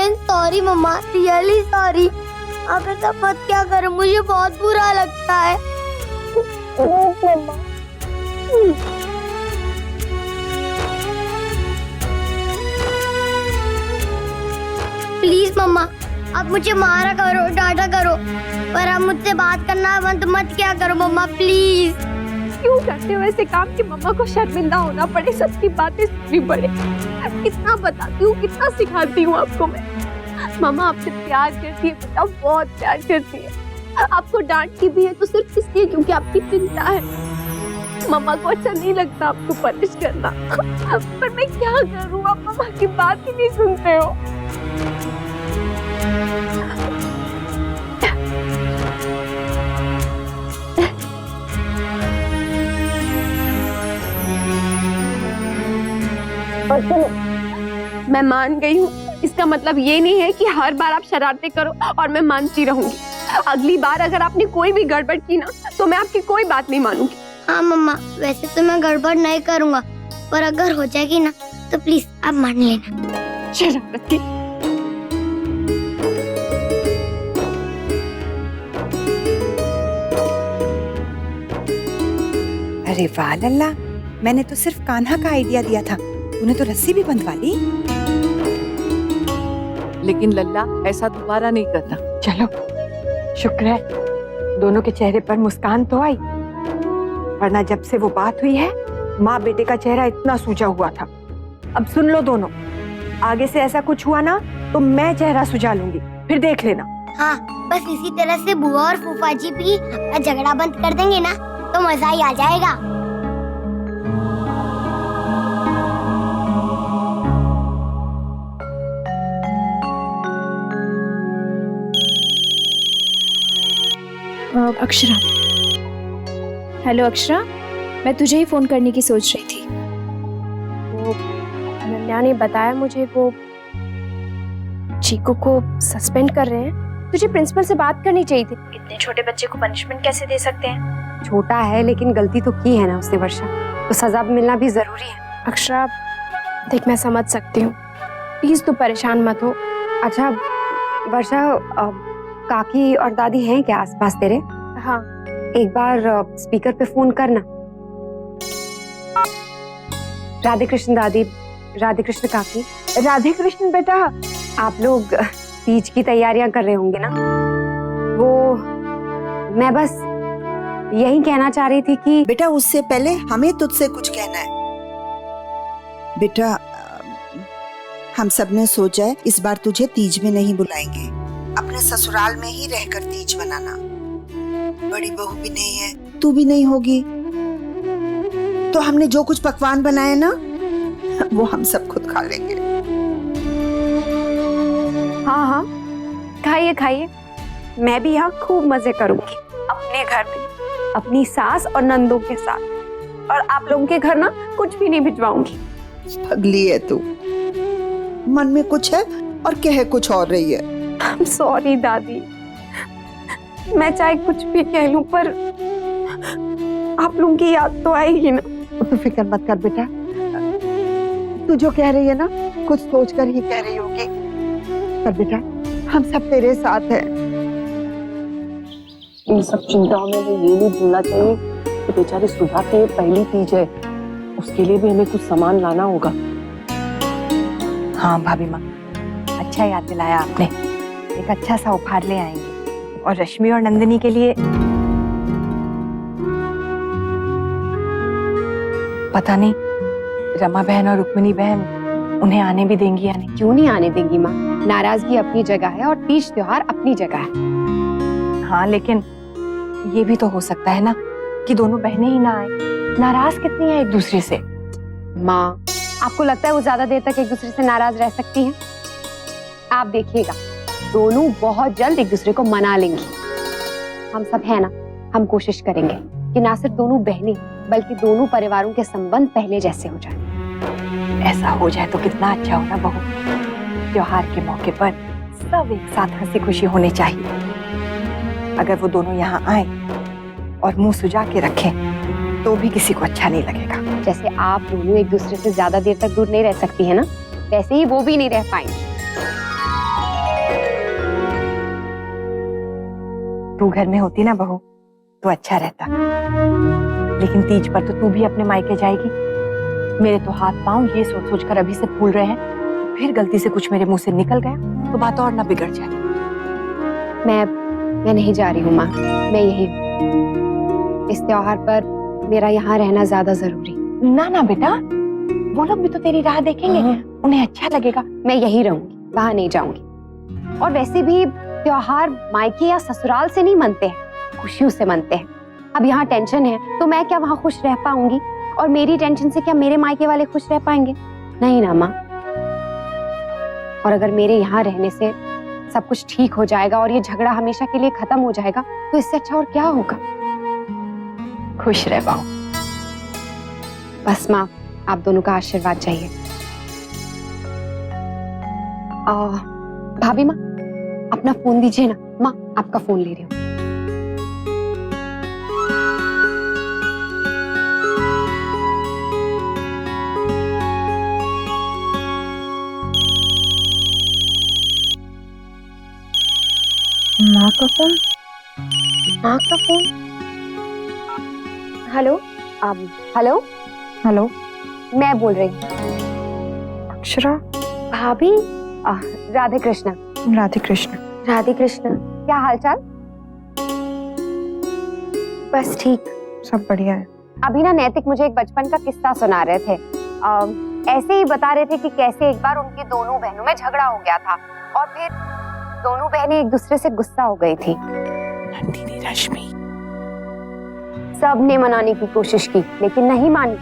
Sorry मम्मा, really sorry. आप ऐसा मत क्या करो, मुझे बहुत बुरा लगता है। मम्मा प्लीज मम्मा, आप मुझे मारा करो, डांटा करो, पर आप मुझसे बात करना बंद मत क्या करो मम्मा, प्लीज। क्यों करते हो ऐसे काम कि मम्मा को शर्मिंदा होना पड़े, सबकी बातें सुननी पड़े? कितना बताती हूँ, कितना सिखाती हूँ आपको मैं। मम्मा आपसे प्यार करती है बेटा, बहुत प्यार करती है। आपको डांटती भी है तो सिर्फ इसलिए क्योंकि आपकी चिंता है। मम्मा को अच्छा नहीं लगता आपको पनिश करना, पर मैं क्या करूँ, आप मम्मा की बात ही नहीं सुनते हो। और सुनो, मैं मान गई हूँ, इसका मतलब ये नहीं है कि हर बार आप शरारतें करो और मैं मानती रहूंगी। अगली बार अगर आपने कोई भी गड़बड़ की ना, तो मैं आपकी कोई बात नहीं मानूंगी। हाँ मम्मा, वैसे तो मैं गड़बड़ नहीं करूँगा, पर अगर हो जाएगी ना तो प्लीज आप मान लेना। शरारती। अरे वाह लल्ला, मैंने तो सिर्फ कान्हा का आइडिया दिया था, तूने तो रस्सी भी बंधवा ली। लेकिन लल्ला ऐसा दोबारा नहीं करना। चलो, शुक्र है दोनों के चेहरे पर मुस्कान तो आई, वरना जब से वो बात हुई है माँ बेटे का चेहरा इतना सूजा हुआ था। अब सुन लो दोनों, आगे से ऐसा कुछ हुआ ना तो मैं चेहरा सुझा लूंगी, फिर देख लेना। हाँ, बस इसी तरह से बुआ और फूफा जी भी अपना झगड़ा बंद कर देंगे ना तो मजा ही आ जाएगा। अक्षरा। हेलो अक्षरा, मैं तुझे ही फोन करने की सोच रही थी। वो नन्या ने बताया मुझे, वो चीकू को सस्पेंड कर रहे हैं। तुझे प्रिंसिपल से बात करनी चाहिए थी। इतने छोटे बच्चे को पनिशमेंट कैसे दे सकते हैं? छोटा है लेकिन गलती तो की है ना उसने वर्षा, तो सजा मिलना भी जरूरी है। अक्षरा देख, मैं समझ सकती हूँ, प्लीज तू परेशान मत हो। अच्छा वर्षा, काकी और दादी हैं क्या आसपास तेरे? हाँ, एक बार स्पीकर पे फोन करना। राधे कृष्ण दादी, राधे कृष्ण काकी। राधे कृष्ण बेटा, आप लोग तीज की तैयारियां कर रहे होंगे ना? वो मैं बस यही कहना चाह रही थी कि बेटा उससे पहले हमें तुझसे कुछ कहना है। बेटा हम सब ने सोचा है इस बार तुझे तीज में नहीं बुलाएंगे, अपने ससुराल में ही रहकर तीज मनाना। बड़ी बहू भी नहीं है, तू भी नहीं होगी, तो हमने जो कुछ पकवान बनाए ना वो हम सब खुद खा लेंगे। हाँ हाँ खाइए खाइए, मैं भी यहाँ खूब मजे करूंगी अपने घर में, अपनी सास और नंदों के साथ, और आप लोगों के घर ना कुछ भी नहीं भिजवाऊंगी। पगली है तू, मन में कुछ है और कह कुछ और रही है। सॉरी दादी, मैं चाहे कुछ भी कह लूं पर आप लोगों की याद तो आएगी ना। तू फिक्र मत कर बेटा, तू जो कह रही है ना कुछ सोच कर ही कह रही होगी, पर बेटा हम सब तेरे साथ हैं। इन सब चिंताओं में हमें ये नहीं भूलना चाहिए कि बेचारी सुधा की ये पहली तीज है, उसके लिए भी हमें कुछ सामान लाना होगा। हाँ भाभी माँ, अच्छा याद दिलाया आपने, एक अच्छा सा उपहार ले आएंगे, और रश्मि और नंदिनी के लिए पता नहीं रमा बहन और रुक्मिणी बहन उन्हें आने भी देंगी या नहीं। क्यों नहीं आने देंगी माँ, नाराजगी अपनी जगह है और तीज त्योहार अपनी जगह है। हाँ लेकिन ये भी तो हो सकता है ना कि दोनों बहनें ही ना आए, नाराज कितनी है एक दूसरे से। माँ आपको लगता है वो ज्यादा देर तक एक दूसरे से नाराज रह सकती हैं? आप देखिएगा दोनों बहुत जल्द एक दूसरे को मना लेंगी। हम सब है ना, हम कोशिश करेंगे कि ना सिर्फ दोनों बहनें बल्कि दोनों परिवारों के संबंध पहले जैसे हो जाए। ऐसा हो जाए तो कितना अच्छा होगा बहू। त्योहार के मौके पर सब एक साथ हंसी खुशी होने चाहिए। अगर वो दोनों यहाँ आए और मुंह सुजा के रखें तो भी किसी को अच्छा नहीं लगेगा। जैसे आप दोनों एक दूसरे से ज्यादा देर तक दूर नहीं रह सकती है ना, वैसे ही वो भी नहीं रह पाएंगे। तू घर में होती ना बहू तो अच्छा रहता, लेकिन तीज पर तो तू भी अपने मायके जाएगी। मेरे तो हाथ पांव ये सोच सोच कर अभी से फूल रहे हैं, फिर गलती से कुछ मेरे मुंह से निकल गया तो बात और ना बिगड़ जाए। मैं नहीं जा रही हूँ माँ, मैं यही हूँ। इस त्योहार पर मेरा यहाँ रहना ज्यादा जरूरी। ना ना बेटा, वो लोग भी तो तेरी राह देखेंगे, उन्हें अच्छा लगेगा। मैं यही रहूंगी, वहां नहीं जाऊंगी। और वैसे भी त्योहार मायके या ससुराल से नहीं मनते हैं, खुशियों से मनते हैं। अब यहाँ टेंशन है तो मैं क्या वहां खुश रह पाऊंगी, और मेरी टेंशन से क्या मेरे मायके वाले खुश रह पाएंगे? नहीं ना माँ। और अगर मेरे यहाँ रहने से सब कुछ ठीक हो जाएगा और ये झगड़ा हमेशा के लिए खत्म हो जाएगा तो इससे अच्छा और क्या होगा? खुश रह बहू। बस माँ, आप दोनों का आशीर्वाद चाहिए। भाभी माँ, अपना फोन दीजिए ना। माँ, आपका फोन ले रही हूँ। माँ का फोन? माँ का फोन? हेलो? हेलो? हेलो, मैं बोल रही हूँ। अक्षरा? भाभी? राधे कृष्ण। राधे कृष्ण। राधे कृष्ण। क्या हालचाल? बस ठीक, सब बढ़िया है। अभी ना नैतिक मुझे एक बचपन का किस्सा सुना रहे थे। ऐसे ही बता रहे थे कि कैसे एक बार उनकी दोनों बहनों में झगड़ा हो गया था और फिर दोनों बहनें एक दूसरे से गुस्सा हो गई थी। नंदिनी, रश्मि, सबने मनाने की कोशिश की लेकिन नहीं मानी।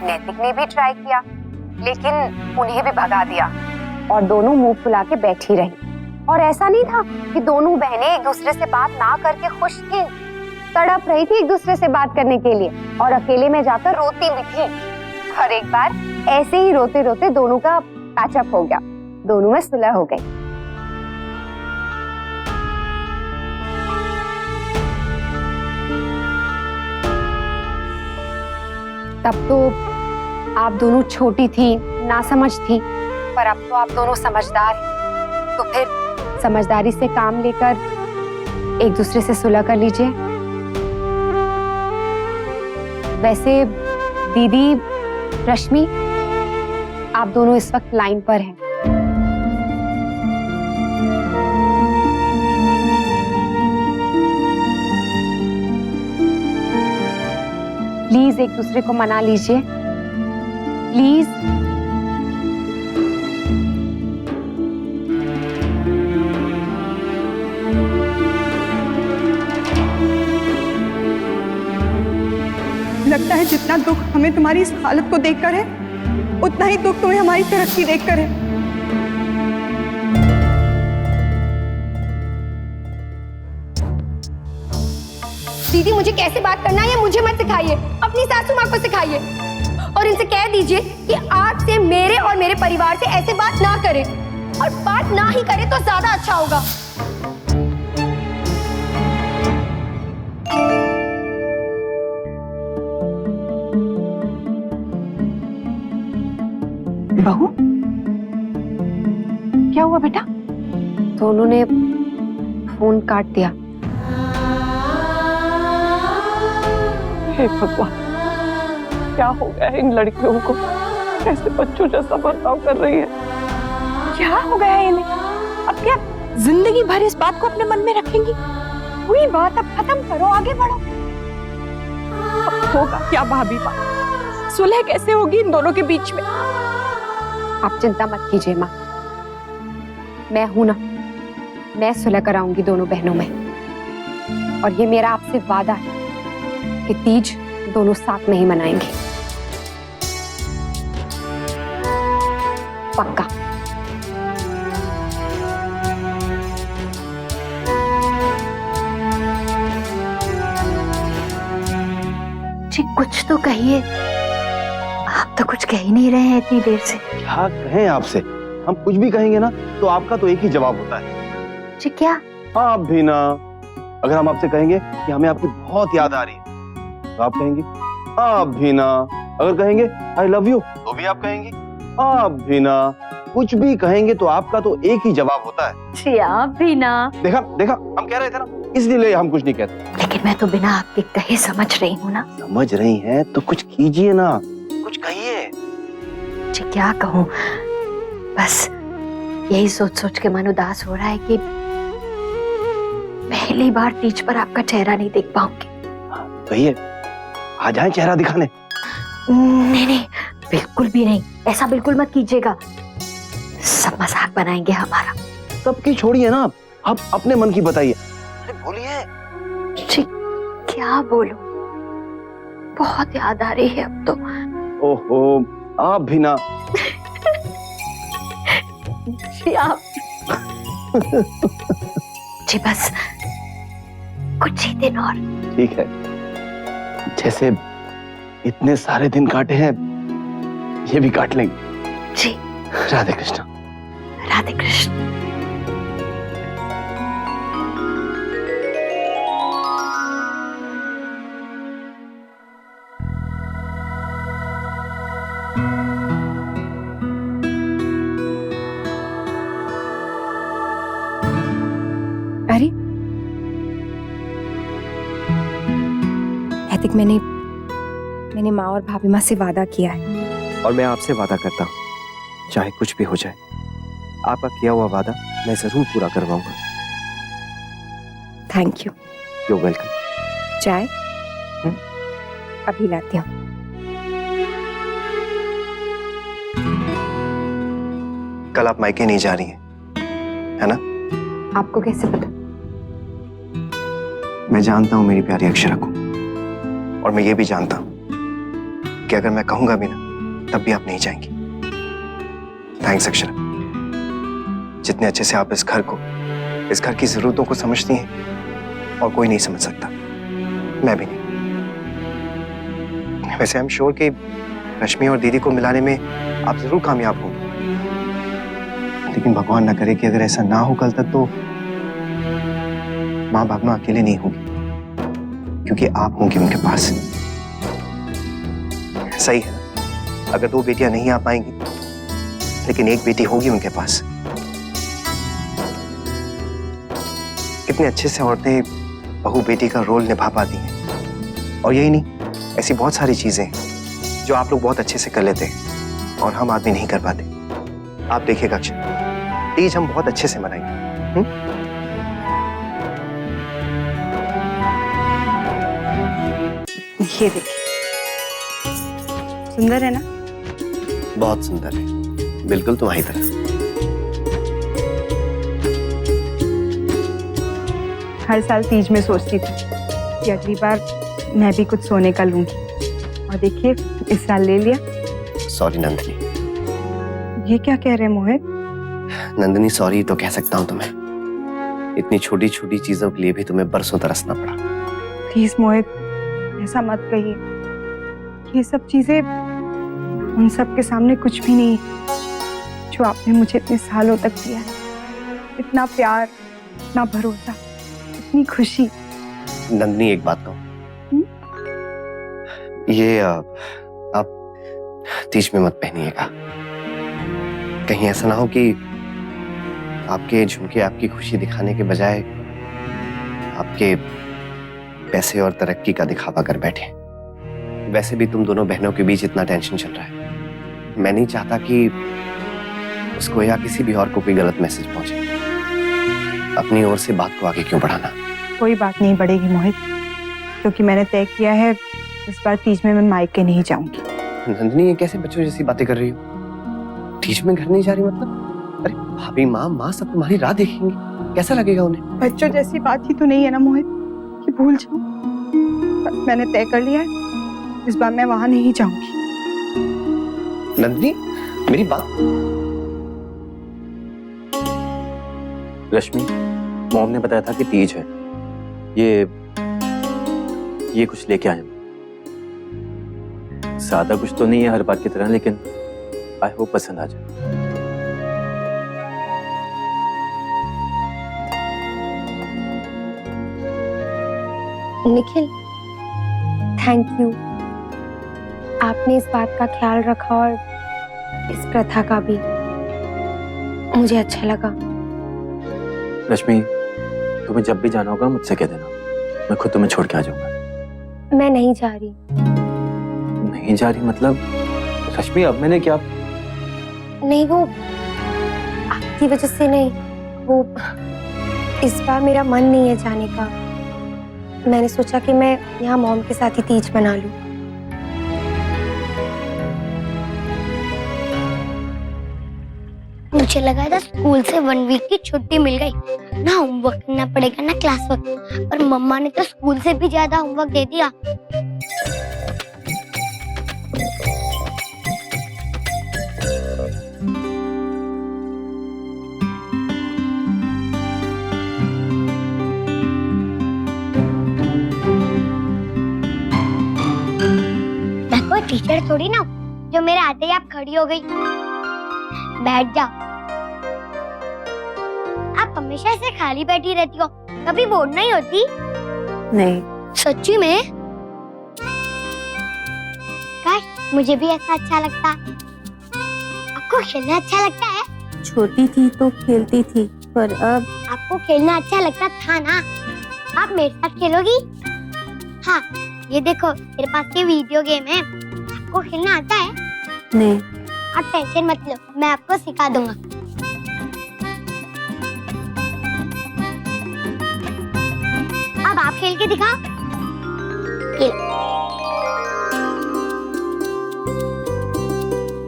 नैतिक ने भी ट्राई किया लेकिन उन्हें भी भगा दिया और दोनों मुंह फुला के बैठी रही। और ऐसा नहीं था कि दोनों बहनें एक दूसरे से बात ना करके खुश थीं, तड़प रही थी एक दूसरे से बात करने के लिए और अकेले में जाकर रोती भी थी। और एक बार ऐसे ही रोते रोते दोनों का पैचअप हो गया, दोनों में सुलह हो गई। तब तो आप दोनों छोटी थी, नासमझ थी, पर अब तो आप दोनों समझदार हैं। तो फिर समझदारी से काम लेकर एक दूसरे से सुलह कर लीजिए। वैसे दीदी, रश्मि, आप दोनों इस वक्त लाइन पर हैं। प्लीज एक दूसरे को मना लीजिए, प्लीज। लगता है जितना दुख हमें तुम्हारी इस हालत को देखकर है, उतना ही दुख तुम्हें हमारी तरक्की देखकर है। दीदी, मुझे कैसे बात करना है मुझे मत सिखाइए, अपनी सासू माँ को सिखाइए। और इनसे कह दीजिए कि आज से मेरे और मेरे परिवार से ऐसे बात ना करें, और बात ना ही करें तो ज्यादा अच्छा होगा। बहू, क्या हुआ बेटा? दोनों ने फोन काट दिया। हे भगवान, क्या हो गया है इन लड़कियों को? कैसे बच्चों जैसा बर्ताव कर रही है? क्या हो गया है इन्हें? अब क्या जिंदगी भर इस बात को अपने मन में रखेंगी? हुई बात अब खत्म करो, आगे बढ़ो। अब होगा क्या भाभी बात? सुलह कैसे होगी इन दोनों के बीच में? आप चिंता मत कीजिए माँ, मैं हूं ना, मैं सुलह कराऊंगी दोनों बहनों में। और ये मेरा आपसे वादा है कि तीज दोनों साथ में ही मनाएंगे, पक्का। जी कुछ तो कहिए, आप तो कुछ कह ही नहीं रहे हैं इतनी देर से। क्या कहें आपसे? हम कुछ भी कहेंगे ना तो आपका तो एक ही जवाब होता है। जी क्या? आप भी ना। अगर हम आपसे कहेंगे कि हमें आपकी बहुत याद आ रही है तो आप कहेंगे आप भी ना। अगर कहेंगे आई लव यू तो भी आप कहेंगे आप भी ना। कुछ भी कहेंगे तो आपका तो एक ही जवाब होता है। जी आप भी ना। देखा देखा, हम कह रहे थे ना, इसलिए हम कुछ नहीं कहते। लेकिन मैं तो बिना आपके कहे समझ रही हूँ ना। समझ रही हैं तो कुछ कीजिए ना, कुछ कहिए। जी क्या कहूँ, बस यही सोच सोच के मन उदास हो रहा है कि पहली बार तीज पर आपका चेहरा नहीं देख पाऊंगी। कहिए, आ जाए चेहरा दिखाने। नहीं नहीं, बिल्कुल भी नहीं, ऐसा बिल्कुल मत कीजिएगा। सब मजाक बनाएंगे हमारा। सबकी छोड़िए ना, आप अपने मन की बताइए। अरे बोलिए। जी क्या बोलूं, बहुत याद आ रही है अब तो। ओहो, आप भी ना। जी आप जी बस कुछ ही दिन और। ठीक है, जैसे इतने सारे दिन काटे हैं, ये भी काट लेंगे। जी राधे कृष्ण। राधे कृष्ण। अरे ऐतिक, मैंने माँ और भाभी माँ से वादा किया है। और मैं आपसे वादा करता हूँ, चाहे कुछ भी हो जाए, आपका किया हुआ वादा मैं जरूर पूरा करवाऊंगा। Thank you. You welcome. चाय अभी लाती हूँ। कल आप मायके नहीं जा रही हैं, है ना? आपको कैसे पता? मैं जानता हूँ मेरी प्यारी अक्षरा को, और मैं ये भी जानता हूँ कि अगर मैं कहूंगा भी ना, तब भी आप नहीं जाएंगी। थैंक्स अक्षरा, जितने अच्छे से आप इस घर की जरूरतों को समझती हैं, और कोई नहीं समझ सकता, मैं भी नहीं। वैसे आई एम श्योर कि रश्मि और दीदी को मिलाने में आप जरूर कामयाब होंगे, लेकिन भगवान ना करे कि अगर ऐसा ना हो कल तक, तो माँ भावना अकेले नहीं होगी, क्योंकि आप होंगे उनके पास। सही है ना? अगर 2 बेटियां नहीं आ पाएंगी, लेकिन एक बेटी होगी उनके पास। कितने अच्छे से औरतें बहू बेटी का रोल निभा पाती हैं, और यही नहीं, ऐसी बहुत सारी चीजें हैं जो आप लोग बहुत अच्छे से कर लेते हैं और हम आदमी नहीं कर पाते। आप देखिएगा अक्षय, तीज हम बहुत अच्छे से मनाएंगे। ये देखिए, सुंदर है ना? बहुत सुंदर है, बिल्कुल तुम्हारी तरह। हर साल तीज में सोचती थी कि अगली बार मैं भी कुछ सोने का लूंगी, और देखिए इस साल ले लिया। सॉरी नंदिनी। ये क्या कह रहे हैं मोहित? नंदिनी सॉरी तो कह सकता हूँ तुम्हें, इतनी छोटी छोटी चीजों के लिए भी तुम्हें बरसों तरसना पड़ा। प्लीज मोहित, ऐसा मत कहिए। ये सब चीजें उन सब के सामने कुछ भी नहीं, जो आपने मुझे इतने सालों तक दिया है। इतना प्यार, इतना भरोसा, इतनी खुशी। नंदिनी एक बात कहूँ, ये आप तीज में मत पहनिएगा। कहीं ऐसा ना हो कि आपके झुमके आपकी खुशी दिखाने के बजाय आपके पैसे और तरक्की का दिखावा कर बैठे। वैसे भी तुम दोनों बहनों के बीच इतना टेंशन चल रहा है, मैं नहीं चाहता कि उसको या किसी भी और को कोई गलत मैसेज पहुंचे। अपनी ओर से बात को आगे क्यों बढ़ाना? कोई बात नहीं बढ़ेगी मोहित, क्योंकि मैंने तय किया है इस बार तीज में मैं मायके नहीं जाऊंगी। नंदिनी, ये कैसे बच्चों जैसी बातें कर रही हो? तीज में घर नहीं जा रही मतलब? अरे भाभी, माँ सब तुम्हारी राह देखेंगी, कैसा लगेगा उन्हें? बच्चों जैसी बात ही तो नहीं है ना मोहित कि भूल जाऊं। बस मैंने तय कर लिया है, इस बार मैं वहां नहीं जाऊंगी। नंदिनी, मेरी बात। रश्मि, मॉम ने बताया था कि तीज है, ये कुछ लेके आए। सादा कुछ तो नहीं है हर बार की तरह, लेकिन आई होप पसंद आ जाए। Nikhil, thank you. आपने इस बात का ख्याल रखा और इस प्रथा का भी। मुझे अच्छा लगा। रश्मि, तुम्हें जब भी जाना होगा मुझसे कह देना, मैं खुद तुम्हें छोड़ के आ जाऊंगा। मैं नहीं जा रही। नहीं जा रही मतलब? रश्मि अब मैंने क्या? नहीं, वो आपकी वजह से नहीं, वो इस बार मेरा मन नहीं है जाने का। मैंने सोचा कि मैं यहाँ मॉम के साथ ही तीज मना लूं। मुझे लगा था स्कूल से 1 वीक की छुट्टी मिल गई, ना होमवर्क करना पड़ेगा ना क्लास वर्क, पर मम्मा ने तो स्कूल से भी ज्यादा होमवर्क दे दिया। मैं कोई टीचर थोड़ी ना हूँ जो मेरे आते ही आप खड़ी हो गई। बैठ जाओ। आप हमेशा ऐसे खाली बैठी रहती हो, कभी बोर नहीं होती? नहीं। सच्ची में? काश मुझे भी ऐसा अच्छा लगता। आपको खेलना अच्छा लगता है? छोटी थी तो खेलती थी, पर अब आपको खेलना अच्छा लगता था ना? आप मेरे साथ खेलोगी? हाँ, ये देखो मेरे पास ये वीडियो गेम है। आपको खेलना आता है? नहीं। आप टेंशन मत लो, मैं आपको सिखा दूंगा। अब आप खेल के दिखाओ।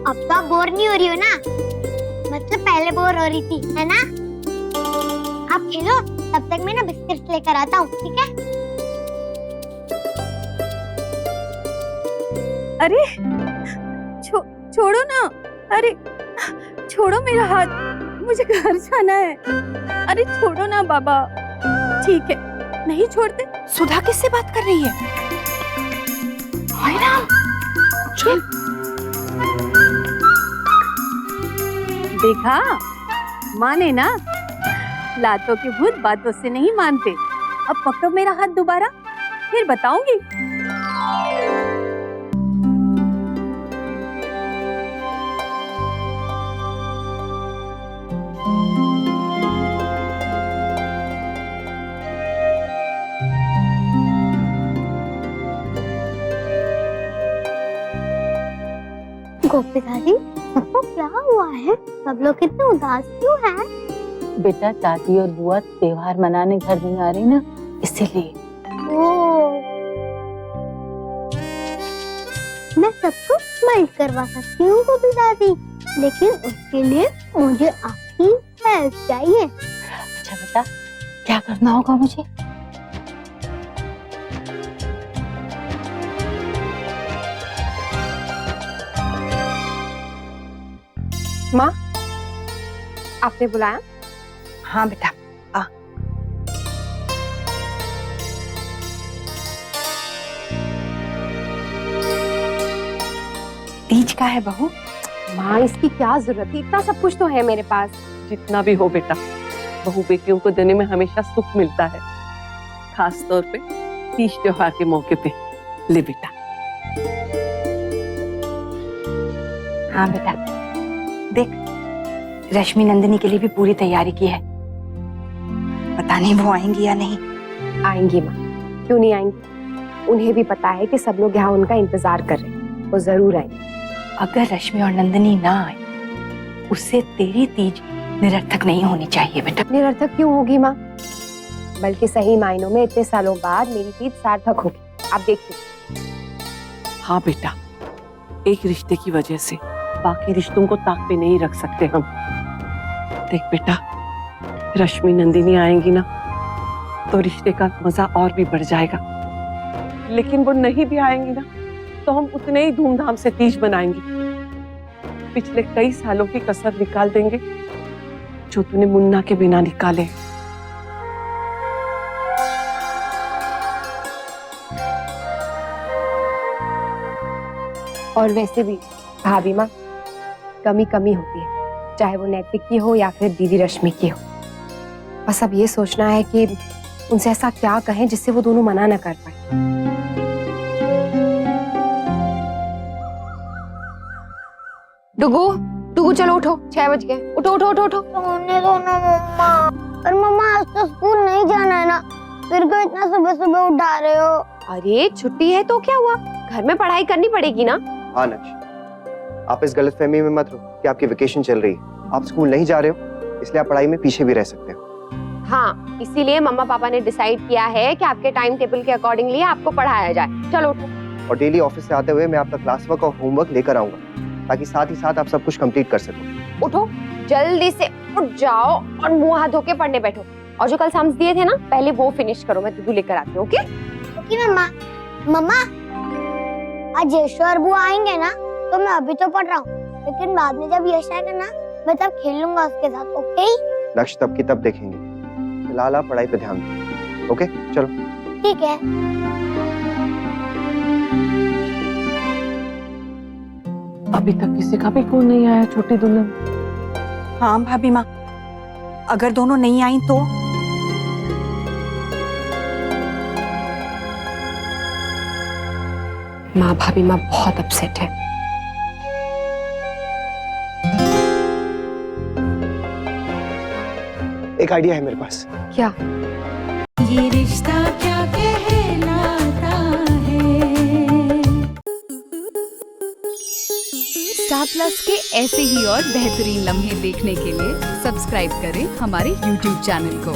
अब तो आप बोर नहीं हो रही हो ना? मतलब पहले बोर हो रही थी, है ना? आप खेलो, तब तक मैं ना बिस्किट्स लेकर आता हूँ, ठीक है? अरे छोड़ो ना, अरे छोड़ो मेरा हाथ, मुझे घर जाना है। अरे छोड़ो ना बाबा। ठीक है, नहीं छोड़ते। सुधा किससे बात कर रही है? हाय राम, चल। देखा, माने ना, लातों के भूत बातों से नहीं मानते। अब पकड़ो मेरा हाथ दोबारा, फिर बताऊंगी। गोपी दादी, सबको क्या हुआ है? सब लोग कितने उदास क्यों हैं? बेटा, दादी और बुआ त्योहार मनाने घर नहीं आ रही ना, इसीलिए। मैं सबको स्माइल करवा सकती हूँ गोपी दादी, लेकिन उसके लिए मुझे आपकी हेल्प चाहिए। अच्छा बेटा, क्या करना होगा मुझे? माँ, आपने बुलाया? हाँ बेटा, आ। तीज का है बहू? माँ, इसकी क्या जरूरत है? इतना सब कुछ तो है मेरे पास। जितना भी हो बेटा, बहू बेटियों को देने में हमेशा सुख मिलता है, खास तौर पे तीज त्योहार के मौके पे। ले बेटा। हाँ बेटा, देख, रश्मि नंदिनी के लिए भी पूरी तैयारी की है। पता नहीं वो आएंगी या नहीं। आएंगी माँ, क्यों नहीं आएंगी? उन्हें भी पता है कि सब लोग यहाँ उनका इंतजार कर रहे हैं, वो जरूर आएंगे। अगर रश्मि और नंदिनी ना आए, उससे तेरी तीज निरर्थक नहीं होनी चाहिए बेटा। निरर्थक क्यों होगी माँ? बल्कि सही मायनों में इतने सालों बाद मेरी तीज सार्थक होगी। आप देखिए। हाँ बेटा, एक रिश्ते की वजह से बाकी रिश्तों को ताक पे नहीं रख सकते हम। देख बेटा, रश्मि नंदिनी आएंगी ना, तो रिश्ते का मजा और भी बढ़ जाएगा। लेकिन वो नहीं भी आएंगी ना, तो हम उतने ही धूमधाम से तीज मनाएंगे। पिछले कई सालों की कसर निकाल देंगे जो तूने मुन्ना के बिना निकाले। और वैसे भी भाभी माँ, कमी कमी होती है, चाहे वो नैतिक की हो या फिर दीदी रश्मि की हो। बस अब ये सोचना है कि उनसे ऐसा क्या कहें जिससे वो दोनों मना ना कर पाए। डुगू, डुगू बाबू चलो उठो, 6 बज गए। उठो उठो उठो उठो। सोने दो ना मम्मा। और मम्मा आज तो स्कूल नहीं जाना है ना, फिर क्यों इतना सुबह सुबह उठा रहे हो? अरे छुट्टी है तो क्या हुआ, घर में पढ़ाई करनी पड़ेगी ना। हाँ नक्श, आप इस गलतफहमी में मत रहो कि आपकी वेकेशन चल रही है। आप स्कूल नहीं जा रहे हो, इसलिए आप पढ़ाई में पीछे भी रह सकते हो। हाँ, इसीलिए मम्मा पापा ने डिसाइड किया है कि आपके टाइम टेबल के अकॉर्डिंगली आपको पढ़ाया जाए। चलो उठो। और डेली ऑफिस से आते हुए मैं आपका क्लास वर्क और होमवर्क लेकर आऊंगा, ताकि साथ ही साथ आप सब कुछ कंप्लीट कर सको। उठो जल्दी से, उठ जाओ और मुंह हाथ धो के पढ़ने बैठो। और जो कल सम्स दिए थे ना, पहले वो फिनिश करो, मैं दुधू लेकर आती हूँ। ओके ओके मम्मा। मम्मा आज यश और बुआ आएंगे ना, तो मैं अभी तो पढ़ रहा हूँ, लेकिन बाद में जब यश आएगा ना, मैं तब खेलूंगा उसके साथ। ओके लक्ष्य तब की तब देखेंगे, फिलहाल आप पढ़ाई पे ध्यान दो। ओके चलो। ठीक है। अभी तक किसी का भी फोन नहीं आया छोटी दुल्हन। हाँ भाभी माँ, अगर दोनों नहीं आई तो? माँ भाभी माँ बहुत अपसेट है। एक आइडिया है मेरे पास। क्या? ये रिश्ता क्या कहलाता है। स्टार प्लस के ऐसे ही और बेहतरीन लम्हे देखने के लिए सब्सक्राइब करें हमारे YouTube चैनल को।